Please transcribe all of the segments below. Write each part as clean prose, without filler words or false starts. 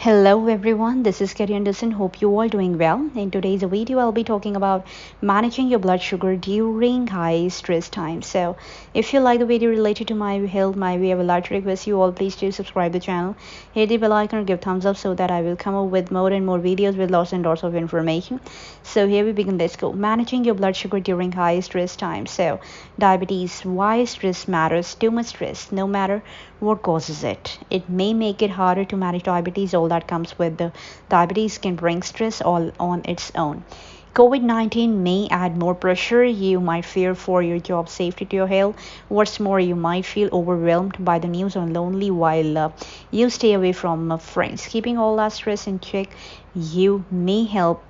Hello everyone, this is Kerry Anderson. Hope you all doing well. In today's video, I'll be talking about managing your blood sugar during high stress times. So, if you like the video related to my health, my way, I would like to request you all please do subscribe the channel, hit the bell icon, or give thumbs up so that I will come up with more and more videos with lots and lots of information. So here we begin. Let's go. Managing your blood sugar during high stress times. So, diabetes. Why stress matters? Too much stress, no matter what causes it. It may make it harder to manage diabetes. All that comes with the diabetes can bring stress all on its own. COVID-19 may add more pressure. You might fear for your job safety to your health. What's more, you might feel overwhelmed by the news or lonely while you stay away from friends. Keeping all that stress in check, you may help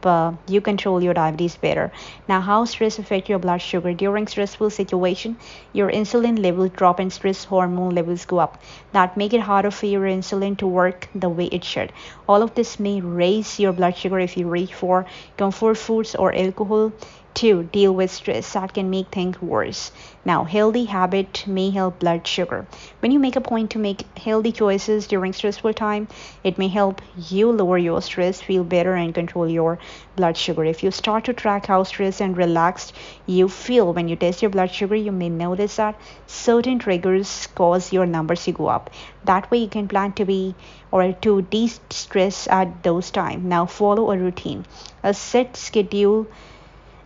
you control your diabetes better. Now, how stress affect your blood sugar? During stressful situation, your insulin levels drop and stress hormone levels go up. That make it harder for your insulin to work the way it should. All of this may raise your blood sugar if you reach for comfort foods or alcohol to deal with stress that can make things worse. Now, healthy habit may help blood sugar. When you make a point to make healthy choices during stressful time, it may help you lower your stress, feel better, and control your blood sugar. If you start to track how stressed and relaxed you feel when you test your blood sugar, you may notice that certain triggers cause your numbers to go up. That way you can plan to be or to de-stress at those times. Now, follow a routine. A set schedule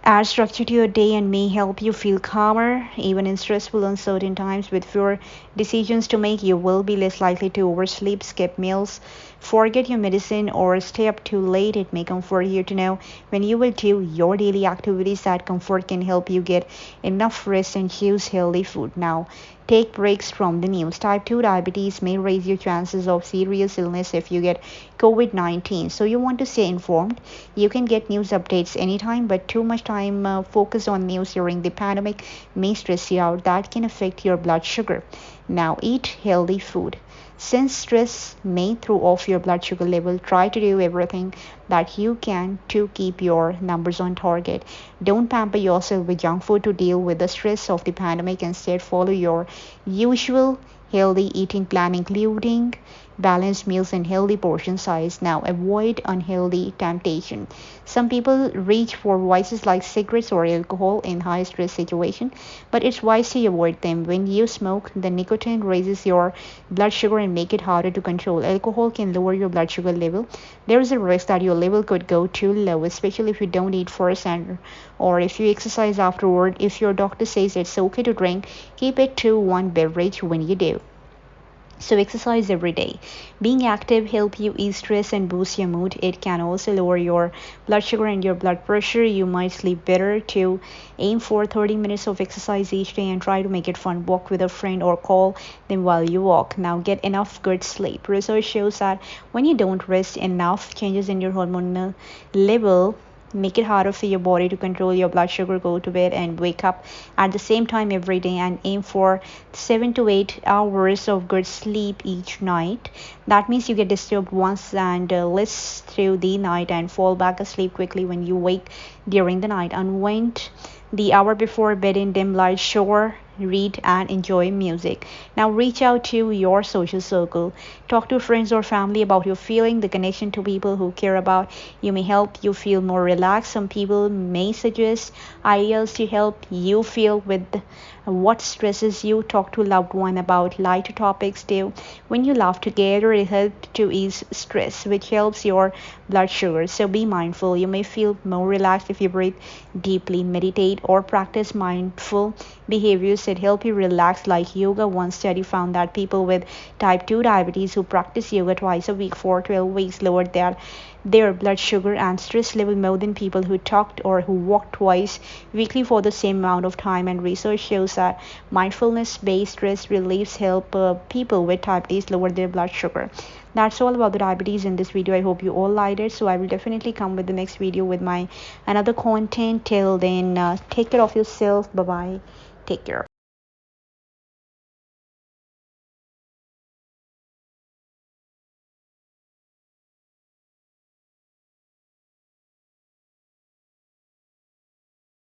add structure to your day and may help you feel calmer even in stressful, uncertain times. With fewer decisions to make, you will be less likely to oversleep, skip meals, forget your medicine, or stay up too late. It may comfort you to know when you will do your daily activities. That comfort can help you get enough rest and choose healthy food. Now, take breaks from the news. Type 2 diabetes may raise your chances of serious illness if you get COVID-19. So you want to stay informed. You can get news updates anytime, but too much time focused on news during the pandemic may stress you out. That can affect your blood sugar. Now, eat healthy food. Since stress may throw off your blood sugar level, try to do everything that you can to keep your numbers on target. Don't pamper yourself with junk food to deal with the stress of the pandemic. Instead, follow your usual healthy eating plan, including balanced meals and healthy portion size. Now, avoid unhealthy temptation. Some people reach for vices like cigarettes or alcohol in high stress situation, but it's wise to avoid them. When you smoke, the nicotine raises your blood sugar and make it harder to control. Alcohol can lower your blood sugar level. There is a risk that your level could go too low, especially if you don't eat first and or if you exercise afterward. If your doctor says it's okay to drink, keep it to one beverage when you do. So exercise every day. Being active help you ease stress and boost your mood. It can also lower your blood sugar and your blood pressure. You might sleep better too. Aim for 30 minutes of exercise each day and try to make it fun. Walk with a friend or call them while you walk. Now, get enough good sleep. Research shows that when you don't rest enough, changes in your hormonal level make it harder for your body to control your blood sugar. Go to bed and wake up at the same time every day and aim for 7 to 8 hours of good sleep each night. That means you get disturbed once and less through the night and fall back asleep quickly when you wake during the night. Unwind the hour before bed in dim light. Shower, read, and enjoy music. Now, reach out to your social circle. Talk to friends or family about your feeling. The connection to people who care about you may help you feel more relaxed. Some people may suggest ideas to help you feel with what stresses you. Talk to a loved one about lighter topics too. When you laugh together, it helps to ease stress, which helps your blood sugar. So be mindful. You may feel more relaxed if you breathe deeply, meditate, or practice mindful behaviors that help you relax, like yoga. One study found that people with type 2 diabetes who practice yoga twice a week for 12 weeks lowered their blood sugar and stress level more than people who talked or who walked twice weekly for the same amount of time. And research shows that mindfulness-based stress reliefs help people with type 2 lower their blood sugar. That's all about the diabetes in this video. I hope you all liked it. So I will definitely come with the next video with my another content. Till then, take care of yourself. Bye bye. Take care.